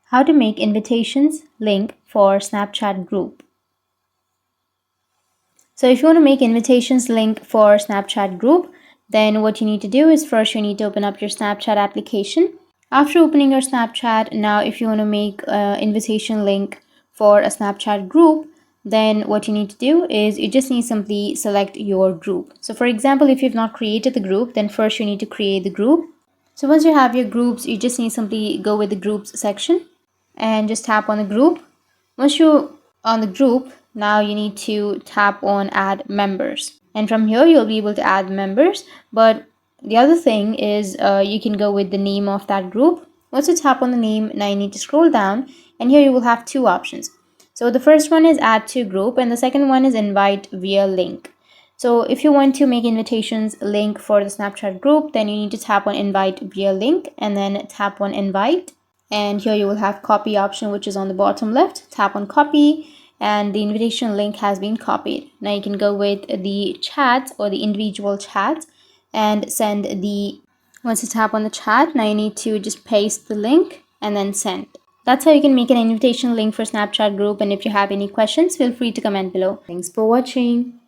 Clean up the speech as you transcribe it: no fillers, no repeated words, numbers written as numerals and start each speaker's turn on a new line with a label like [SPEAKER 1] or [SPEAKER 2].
[SPEAKER 1] How to make invitations link for Snapchat group. So if you want to make invitations link for Snapchat group, then what you need to do is first you need to open up your Snapchat application. After opening your Snapchat, now if you want to make an invitation link for a Snapchat group, then what you need to do is you just need to simply select your group. So for example, if you've not created the group, then first you need to create the group. So once you have your groups, you just need to simply go with the groups section and just tap on the group. Once you're on the group, now you need to tap on add members. And from here, you'll be able to add members. But the other thing is you can go with the name of that group. Once you tap on the name, now you need to scroll down. And here you will have two options. So the first one is add to group and the second one is invite via link. So if you want to make invitations link for the Snapchat group, then you need to tap on invite via link and then tap on invite. And here you will have copy option, which is on the bottom left. Tap on copy and the invitation link has been copied. Now you can go with the chat or the individual chat and send the, once you tap on the chat, now you need to just paste the link and then send. That's how you can make an invitation link for Snapchat group. And if you have any questions, feel free to comment below. Thanks for watching.